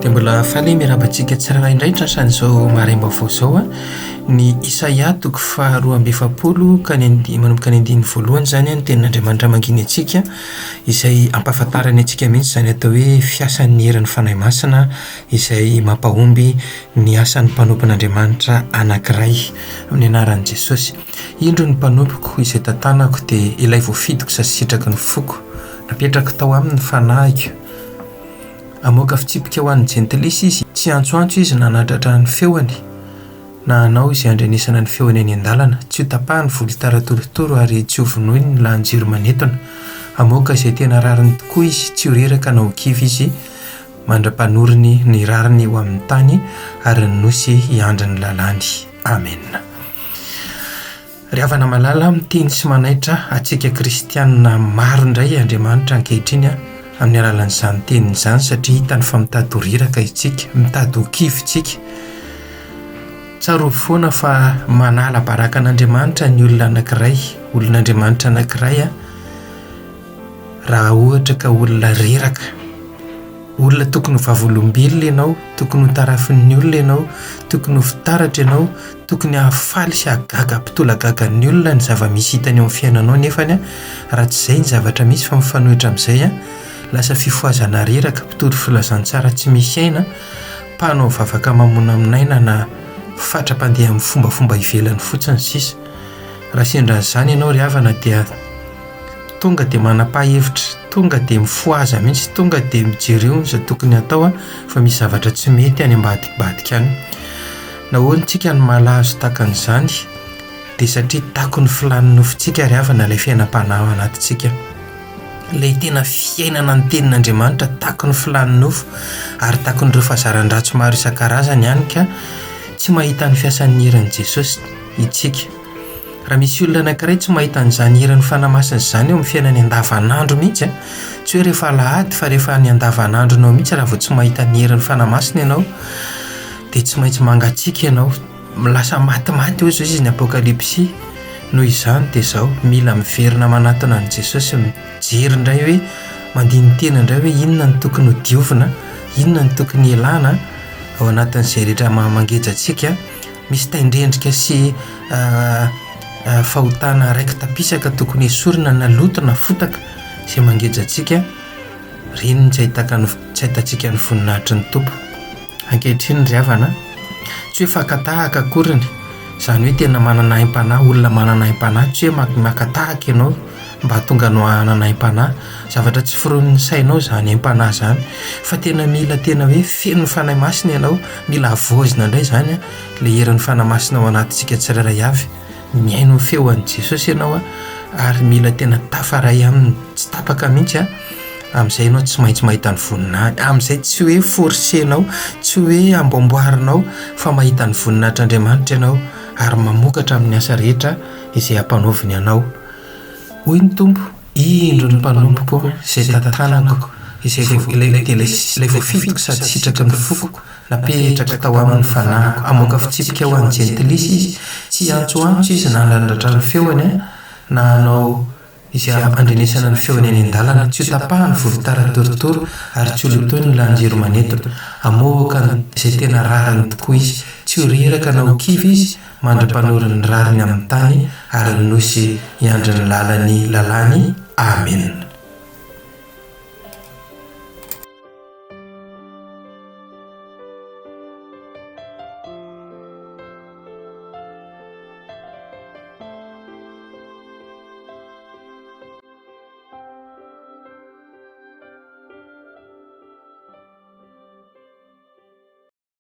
dia mbola faly mirabantsika tsirairay indraitra san'izao maraim-baovao zao a ny Isaia toko faharoa amby efapolo ka manomboka ny andiny voalohany zany ny tenin'Andriamanitra manginy antsika izay ampahafantarany antsika mihitsy zany atao hoe fiasan'ny herin'ny fanahy masina izay mampahomby ny asan'ny mpanompon'Andriamanitra anankiray amin'ny anaran'i Jesosy. Indro ny mpanompoko izay tantanako dia ilay voafidiko sasitraky ny foko napetraka tao amin'ny fanahiko. Amoaka fitsipika ho an'ny jentilisa izy, tsy antsoantso izy nanatratra ny feony na anao izay andrenesana ny feony any an-dalana, tsy ho tapahany volo taratorotoro ary tsy ho vonoiny ny lahan-jiro manentona. Amoaka izay tena rariny tokoa izy, tsy ho reraka na ho kivy izy, mandra-panoriny ny rariny eo amin'ny tany ary ny nosy hiandry ny lalàny. Amen. Ry havana malala miteny sy manaitra atsika kristianina maro indray Andriamanitra ankehitriny amin'ny alalan'izany teniny izany satria hitany fa mitady ho reraka isika, mitady ho kivy isika. Tsara ho foana fa manala baraka an'Andriamanitra ny olona anankiray, olon'Andriamanitra anankiray raha ohatra ka olona reraka, olona tokony ho vavolombelona ianao, tokony ho tarafin'ny olona ianao, tokony ho fitaratra ianao, tokony hahafaly sy hagaga mpitola gagan'ny olona ny zava-misy hitany eo amin'ny fiainanao. Nefany raha tsy izay ny zavatra misy fa mifanohitra amin'izay lasa fifoazana reraka, mpitoro filazantsara tsy misy aina, mpanao vavaka mamona aminaina na fatra-pandeha amin'ny fombafomba ivelany fotsiny sisa. Raha sendran'izany ianao ry havana dia tonga dia manapa-hevitra, tonga dia mifoaza mihitsy, tonga dia mijery eo izay tokony hatao fa misy zavatra tsy mety any ambadikabadika any. Nahoana tsika ny malazo takan'izany dia satria tako ny filan'ny nofontsika ry havana ilay fiainam-panahy anatintsika. Ilay tena fiainana ny tenin'Andriamanitra tako ny filan'ny nofo ary tako n'ireo fahazaran-dratso maro isan-karazany ihany ka tsy mahita ny fiasan'ny herin'i Jesosy itsika. Raha misy olona anankiray tsy mahita an'izany herin'ny fanahy masina izany eo amin'ny fiainany andavanandro mihitsy, tsy hoe rehefa alahady fa rehefa ny andavanandronao mihitsy raha vao tsy mahita ny herin'ny fanahy masina ianao dia tsy maintsy mangatsiaka ianao, lasa matimaty hoy izao izy ny Apokalipsy. Noho izany dia izao mila miverina manatona an'i Jesosy, mijery indray hoe mandiny tena indray hoe inona ny tokony ho diovina, inona ny tokony ialana ao anatin'izay rehetra mangeja antsika. Misy taindrendrika sy fahotana raika tapisaka tokony esorina na loto na fotaka izay mangeja antsika. Reny tsy ahitantsika ny voninahitry ny Tompo. Ankehitriny ry havana, tsy hoe fakatahaka akoriny, izany hoe tena manana aim-panahy, olona manana aim-panahy, tsy hoe makatahaka ianao mba hatonga anao hanana aim-panahy. Zavatra tsy fironin'ny sainao izany aim-panahy izany, fa tena mila tena hoe feno fanahy masina ianao, mila avoazina indray izany ilay herin'ny fanahy masina ao anatintsika tsirairay avy. Miaino ny feon'i Jesosy ianao ary mila tena tafaray aminy, tsy tapaka mihitsy amin'izay ianao tsy maintsy mahita ny voninahitra, amin'izay tsy hoe forsenao, tsy hoe amboamboarinao fa mahita ny voninahitr'Andriamanitra ianao ary mamokatra amin'ny asa rehetra izay hampanaoviny ianao. Hoy ny Tompo, indro ny mpanompoko izay tantanako, ilay voafidiko sady sitraky ny foko napetraka tao amin'ny fanahiko. Amoaka fitsipika ho an'ny jentilisa izy, tsy antsoantso izy na nandratra ny feony na anao izay andrenesana ny feony any an-dalana, tsy ho tapahany volo taratorotoro ary tsy ho lotoiny ny lahan-jiro manentona. Amoaka izay tena rariny tokoa izy, tsy ho reraka na ho kivy izy, mandra-panoriny rariny amin'ny tany ary ny nosy hiandry ny lalany. Amen.